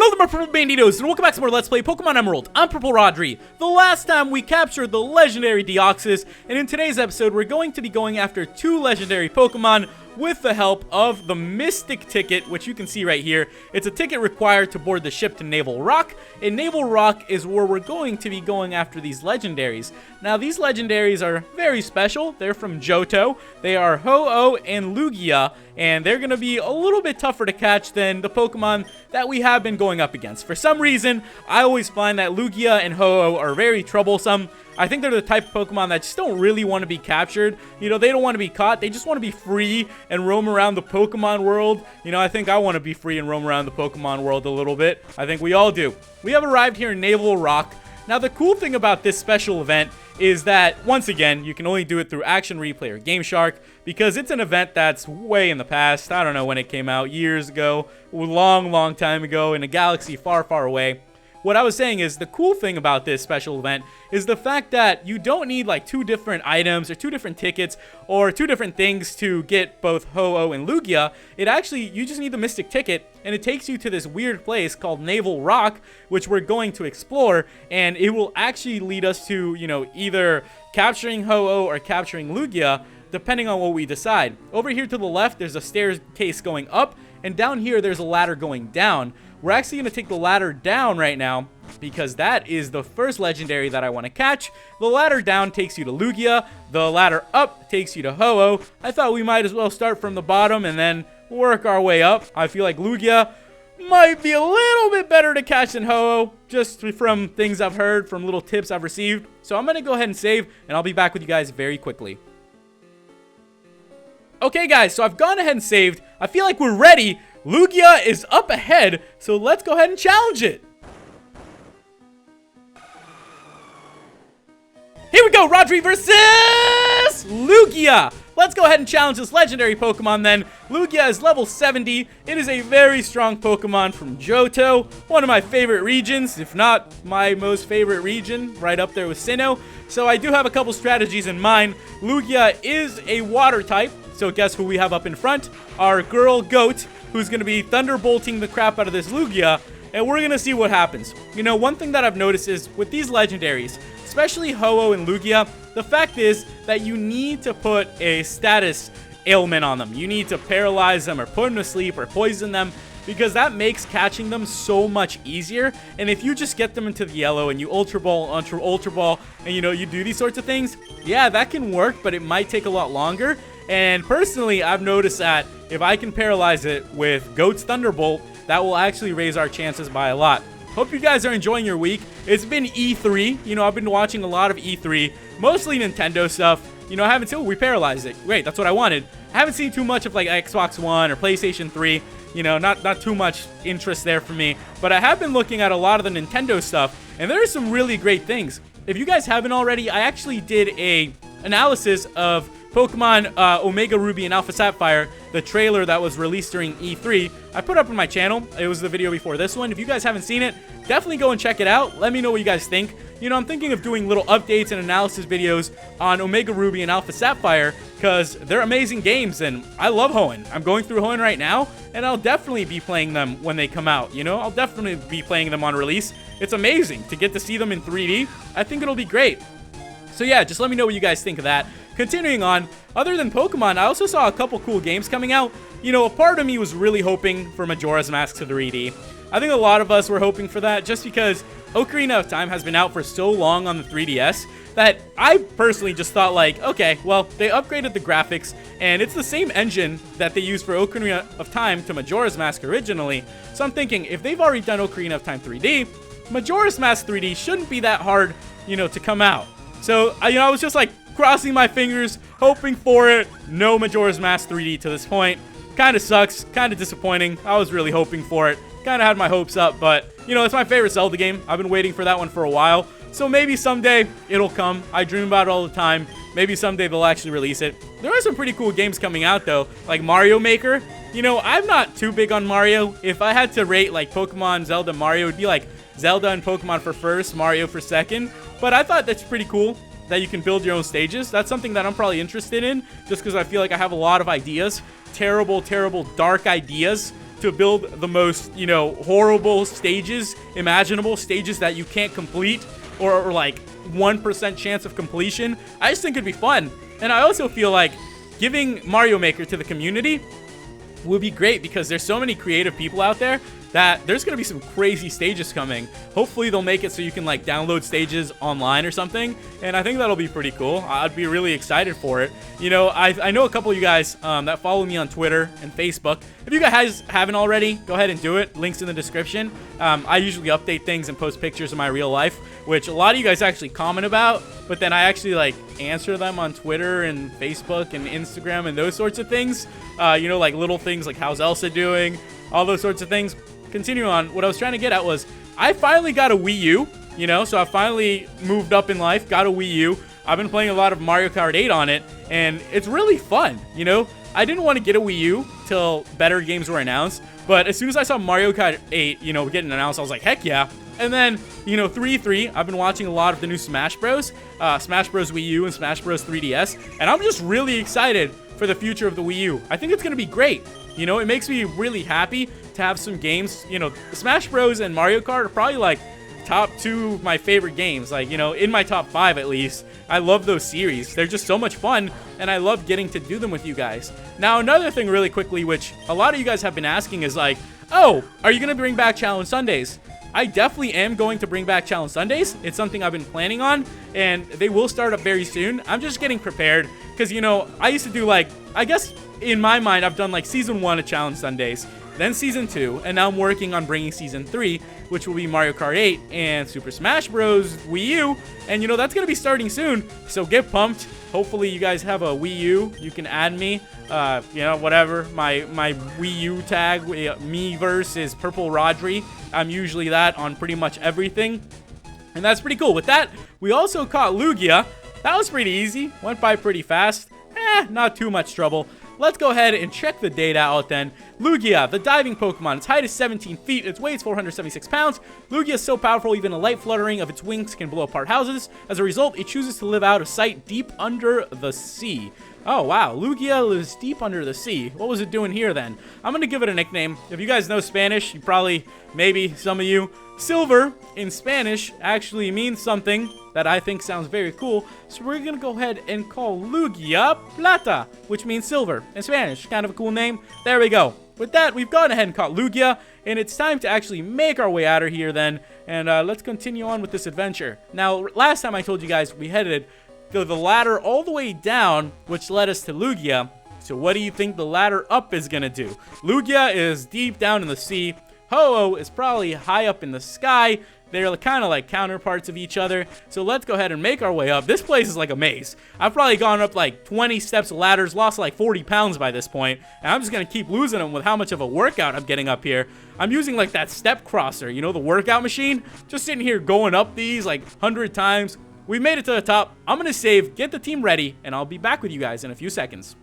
Hello there, my Purple Banditos, and welcome back to more Let's Play Pokemon Emerald. I'm PurpleRodri. The last time we captured the legendary Deoxys, and in today's episode, we're going to be going after two legendary Pokemon with the help of the Mystic Ticket, which you can see right here. It's a ticket required to board the ship to Navel Rock, and Navel Rock is where we're going to be going after these legendaries. Now, these legendaries are very special. They're from Johto. They are Ho-oh and Lugia, and they're going to be a little bit tougher to catch than the Pokemon that we have been going up against. For some reason, I always find that Lugia and Ho-oh are very troublesome. I think they're the type of Pokemon that just don't really want to be captured. You know, they don't want to be caught. They just want to be free and roam around the Pokemon world. You know, I think I want to be free and roam around the Pokemon world a little bit. I think we all do. We have arrived here in Navel Rock. Now, the cool thing about this special event is that, once again, you can only do it through Action Replay or Game Shark because it's an event that's way in the past. I don't know when it came out, years ago, long time ago in a galaxy far, far away. What I was saying is the cool thing about this special event is the fact that you don't need like two different items or two different tickets or two different things to get both Ho-oh and Lugia. It actually, you just need the Mystic Ticket, and it takes you to this weird place called Navel Rock, which we're going to explore, and it will actually lead us to, you know, either capturing Ho-oh or capturing Lugia, depending on what we decide. Over here to the left, there's a staircase going up, and down here, there's a ladder going down. We're actually going to take the ladder down right now because that is the first legendary that I want to catch. The ladder down takes you to Lugia. The ladder up takes you to Ho-oh. I thought we might as well start from the bottom and then work our way up. I feel like Lugia might be a little bit better to catch than Ho-oh, just from things I've heard, from little tips I've received. So I'm going to go ahead and save, and I'll be back with you guys very quickly. Okay, guys, so I've gone ahead and saved. I feel like we're ready. Lugia is up ahead, so let's go ahead and challenge it. Here we go, Rodri versus Lugia. Let's go ahead and challenge this legendary Pokemon then. Lugia is level 70. It is a very strong Pokemon from Johto, one of my favorite regions, if not my most favorite region, right up there with Sinnoh. So I do have a couple strategies in mind. Lugia is a water type, so guess who we have up in front? Our girl Goat, who's going to be thunderbolting the crap out of this Lugia, and we're going to see what happens. You know, one thing that I've noticed is with these legendaries, especially Ho-oh and Lugia, the fact is that you need to put a status ailment on them. You need to paralyze them or put them to sleep or poison them, because that makes catching them so much easier. And if you just get them into the yellow and you Ultra Ball, and you know, you do these sorts of things, yeah, that can work, but it might take a lot longer. And personally, I've noticed that if I can paralyze it with Goat's Thunderbolt, that will actually raise our chances by a lot. Hope you guys are enjoying your week. It's been E3. You know, I've been watching a lot of E3, mostly Nintendo stuff. You know, I haven't seen, we paralyzed it. Great, that's what I wanted. I haven't seen too much of like Xbox One or PlayStation 3. You know, not too much interest there for me. But I have been looking at a lot of the Nintendo stuff, and there are some really great things. If you guys haven't already, I actually did a analysis of Pokemon Omega Ruby and Alpha Sapphire, the trailer that was released during E3. I put up on my channel. It was the video before this one. If you guys haven't seen it, definitely go and check it out. Let me know what you guys think. You know, I'm thinking of doing little updates and analysis videos on Omega Ruby and Alpha Sapphire because they're amazing games, and I love Hoenn. I'm going through Hoenn right now, and I'll definitely be playing them when they come out. You know, I'll definitely be playing them on release. It's amazing to get to see them in 3D. I think it'll be great. So yeah, just let me know what you guys think of that. Continuing on, other than Pokemon, I also saw a couple cool games coming out. You know, a part of me was really hoping for Majora's Mask to 3D. I think a lot of us were hoping for that just because Ocarina of Time has been out for so long on the 3DS that I personally just thought like, okay, well, they upgraded the graphics and it's the same engine that they used for Ocarina of Time to Majora's Mask originally. So I'm thinking if they've already done Ocarina of Time 3D, Majora's Mask 3D shouldn't be that hard, you know, to come out. So, you know, I was just like crossing my fingers, hoping for it. No Majora's Mask 3D to this point. Kind of sucks, kind of disappointing. I was really hoping for it. Kind of had my hopes up, but, you know, it's my favorite Zelda game. I've been waiting for that one for a while. So maybe someday it'll come. I dream about it all the time. Maybe someday they'll actually release it. There are some pretty cool games coming out, though, like Mario Maker. You know, I'm not too big on Mario. If I had to rate, like, Pokemon, Zelda, Mario, it would be like Zelda and Pokemon for first, Mario for second. But I thought that's pretty cool that you can build your own stages. That's something that I'm probably interested in just because I feel like I have a lot of ideas. Terrible, dark ideas to build the most, you know, horrible stages imaginable, stages that you can't complete, or like 1% chance of completion. I just think it'd be fun. And I also feel like giving Mario Maker to the community would be great, because there's so many creative people out there that there's going to be some crazy stages coming. Hopefully they'll make it so you can like download stages online or something, and I think that'll be pretty cool. I'd be really excited for it. You know, I know a couple of you guys that follow me on Twitter and Facebook. If you guys haven't already, go ahead and do it. Links in the description. I usually update things and post pictures of my real life, which a lot of you guys actually comment about, but then I actually like answer them on Twitter and Facebook and Instagram and those sorts of things. You know, like little things like how's Elsa doing, all those sorts of things. Continue on. What I was trying to get at was I finally got a Wii U, you know, so I finally moved up in life, got a Wii U. I've been playing a lot of Mario Kart 8 on it, and it's really fun, you know. I didn't want to get a Wii U till better games were announced, but as soon as I saw Mario Kart 8, you know, getting announced, I was like, heck yeah. And then, you know, 3-3, I've been watching a lot of the new Smash Bros. Smash Bros. Wii U and Smash Bros. 3DS, and I'm just really excited for the future of the Wii U. I think it's going to be great. You know, it makes me really happy to have some games. You know, Smash Bros. And Mario Kart are probably like top 2 of my favorite games. Like, you know, in my top 5 at least. I love those series. They're just so much fun, and I love getting to do them with you guys. Now, another thing really quickly, which a lot of you guys have been asking, is like, oh, are you going to bring back Challenge Sundays? I definitely am going to bring back Challenge Sundays. It's something I've been planning on, and they will start up very soon. I'm just getting prepared because, you know, I used to do like, I guess in my mind, I've done like Season 1 of Challenge Sundays, then Season 2, and now I'm working on bringing Season 3, which will be Mario Kart 8 and Super Smash Bros. Wii U, and, you know, that's going to be starting soon, so get pumped. Hopefully you guys have a Wii U. You can add me, you know, whatever. My Wii U tag, me versus PurpleRodri. I'm usually that on pretty much everything. And that's pretty cool. With that, we also caught Lugia. That was pretty easy. Went by pretty fast. Not too much trouble. Let's go ahead and check the data out then. Lugia, the diving Pokemon. Its height is 17 feet. Its weight is 476 pounds. Lugia is so powerful, even a light fluttering of its wings can blow apart houses. As a result, it chooses to live out of sight deep under the sea. Oh, wow. Lugia lives deep under the sea. What was it doing here then? I'm going to give it a nickname. If you guys know Spanish, you probably, maybe some of you, silver in Spanish actually means something that I think sounds very cool. So we're going to go ahead and call Lugia Plata, which means silver in Spanish. Kind of a cool name. There we go. With that, we've gone ahead and caught Lugia, and it's time to actually make our way out of here then. And let's continue on with this adventure. Now, last time I told you guys we headed the ladder all the way down, which led us to Lugia. So what do you think the ladder up is gonna do? Lugia is deep down in the sea. Ho-oh is probably high up in the sky. They're kind of like counterparts of each other. So let's go ahead and make our way up. This place is like a maze. I've probably gone up like 20 steps of ladders, lost like 40 pounds by this point, and I'm just gonna keep losing them with how much of a workout I'm getting up here. I'm using like that step crosser, you know, the workout machine. Just sitting here going up these like 100 times. We made it to the top. I'm going to save, get the team ready, and I'll be back with you guys in a few seconds.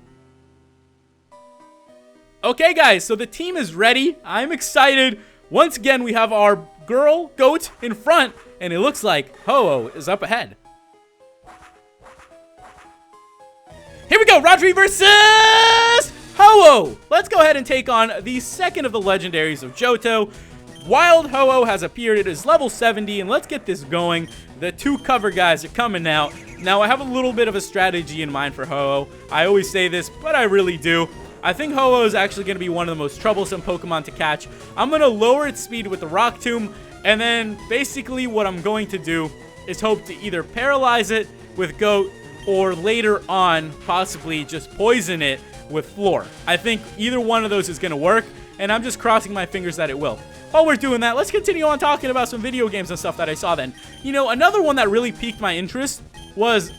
Okay, guys, so the team is ready. I'm excited. Once again, we have our girl goat in front, and it looks like Ho-oh is up ahead. Here we go, Rodri versus Ho-oh. Let's go ahead and take on the second of the legendaries of Johto. Wild Ho-oh has appeared. It is level 70, and let's get this going. The 2 cover guys are coming out. Now, I have a little bit of a strategy in mind for Ho-oh. I always say this, but I really do. I think Ho-oh is actually going to be one of the most troublesome Pokemon to catch. I'm going to lower its speed with the Rock Tomb, and then basically what I'm going to do is hope to either paralyze it with Goat, or later on, possibly just poison it with Floor. I think either one of those is going to work, and I'm just crossing my fingers that it will. While we're doing that, let's continue on talking about some video games and stuff that I saw then. You know, another one that really piqued my interest was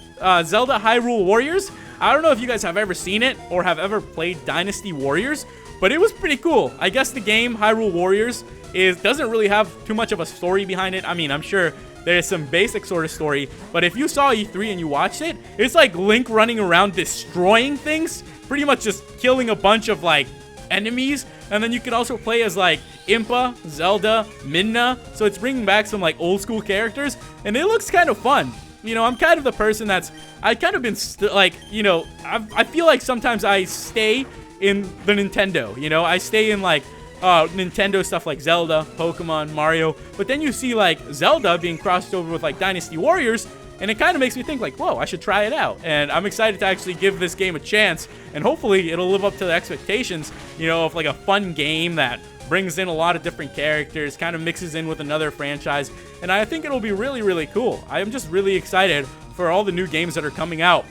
Zelda Hyrule Warriors. I don't know if you guys have ever seen it or have ever played Dynasty Warriors, but it was pretty cool. I guess the game Hyrule Warriors doesn't really have too much of a story behind it. I mean, I'm sure there's some basic sort of story, but if you saw E3 and you watched it, it's like Link running around destroying things, pretty much just killing a bunch of like enemies, and then you can also play as like Impa, Zelda, Midna, so it's bringing back some like old school characters, and it looks kind of fun. You know, I'm kind of the person I kind of been like, you know, I feel like sometimes I stay in the Nintendo, you know, I stay in like Nintendo stuff like Zelda, Pokemon, Mario. But then you see like Zelda being crossed over with like Dynasty Warriors, and it kind of makes me think like, whoa, I should try it out. And I'm excited to actually give this game a chance, and hopefully it'll live up to the expectations, you know, of like a fun game that brings in a lot of different characters, kind of mixes in with another franchise, and I think it'll be really, really cool. I am just really excited for all the new games that are coming out.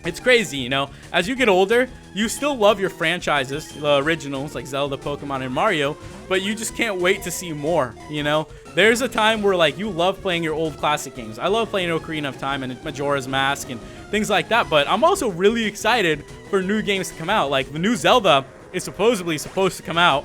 It's crazy, you know, as you get older, you still love your franchises, the originals like Zelda, Pokemon, and Mario, but you just can't wait to see more, you know? There's a time where, like, you love playing your old classic games. I love playing Ocarina of Time and Majora's Mask and things like that, but I'm also really excited for new games to come out. Like, the new Zelda is supposedly supposed to come out.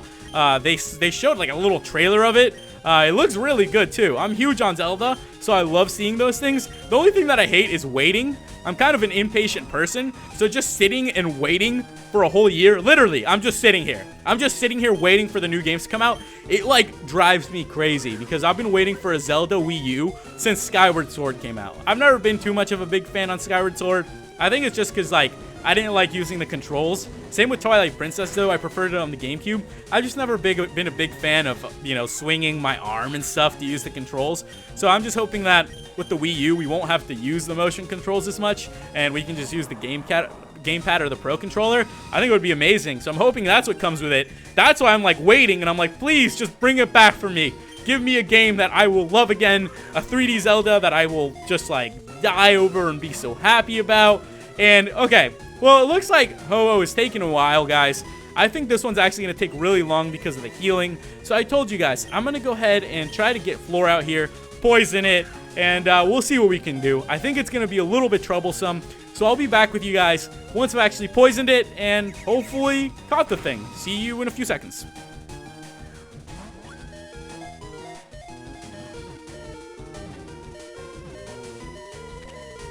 They showed, like, a little trailer of it. It looks really good, too. I'm huge on Zelda, so I love seeing those things. The only thing that I hate is waiting. I'm kind of an impatient person, so just sitting and waiting for a whole year, literally, I'm just sitting here. I'm just sitting here waiting for the new games to come out. It, like, drives me crazy because I've been waiting for a Zelda Wii U since Skyward Sword came out. I've never been too much of a big fan on Skyward Sword. I think it's just because, like, I didn't like using the controls. Same with Twilight Princess, though. I preferred it on the GameCube. I've just never been a big fan of, you know, swinging my arm and stuff to use the controls. So I'm just hoping that with the Wii U, we won't have to use the motion controls as much, and we can just use the gamepad or the Pro Controller. I think it would be amazing. So I'm hoping that's what comes with it. That's why I'm, like, waiting, and I'm like, please, just bring it back for me. Give me a game that I will love again, a 3D Zelda that I will just, like, die over and be so happy about. And, okay, well, it looks like Ho-oh is taking a while, guys. I think this one's actually going to take really long because of the healing. So I told you guys, I'm going to go ahead and try to get Floor out here, poison it, and we'll see what we can do. I think it's going to be a little bit troublesome. So I'll be back with you guys once I've actually poisoned it and hopefully caught the thing. See you in a few seconds.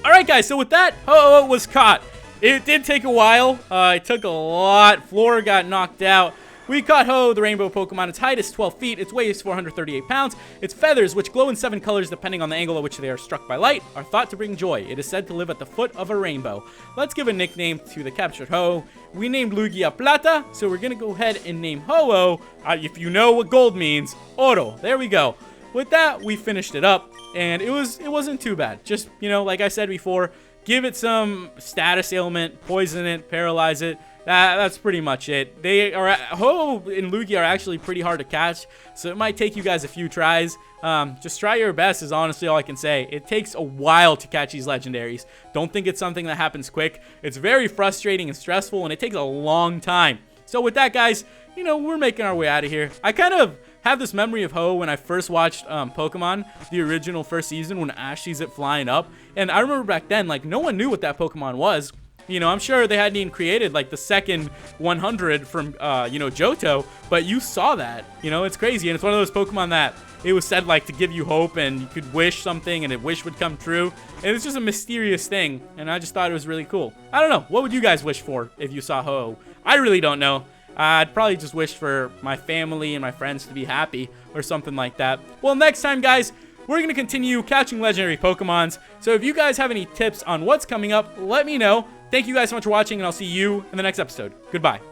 Alright guys, so with that, Ho-oh was caught. It did take a while. It took a lot. Floor got knocked out. We caught Ho-oh, the rainbow Pokemon. Its height is 12 feet. Its weight is 438 pounds. Its feathers, which glow in 7 colors depending on the angle at which they are struck by light, are thought to bring joy. It is said to live at the foot of a rainbow. Let's give a nickname to the captured Ho-oh. We named Lugia Plata, so we're going to go ahead and name Ho-oh, if you know what gold means, Oro. There we go. With that, we finished it up, and it wasn't too bad. Just, you know, like I said before, give it some status ailment, poison it, paralyze it. That's pretty much it. Ho-oh and Lugia are actually pretty hard to catch, so it might take you guys a few tries. Just try your best is honestly all I can say. It takes a while to catch these legendaries. Don't think it's something that happens quick. It's very frustrating and stressful, and it takes a long time. So with that, guys, you know, we're making our way out of here. I kind of have this memory of Ho-oh when I first watched Pokemon, the original first season when Ash sees it flying up. And I remember back then, like, no one knew what that Pokemon was. You know, I'm sure they hadn't even created, like, the second 100 from, you know, Johto, but you saw that. You know, it's crazy, and it's one of those Pokemon that it was said, like, to give you hope, and you could wish something, and a wish would come true. And it's just a mysterious thing, and I just thought it was really cool. I don't know. What would you guys wish for if you saw Ho-oh? I really don't know. I'd probably just wish for my family and my friends to be happy or something like that. Well, next time, guys, we're going to continue catching legendary Pokemons. So if you guys have any tips on what's coming up, let me know. Thank you guys so much for watching, and I'll see you in the next episode. Goodbye.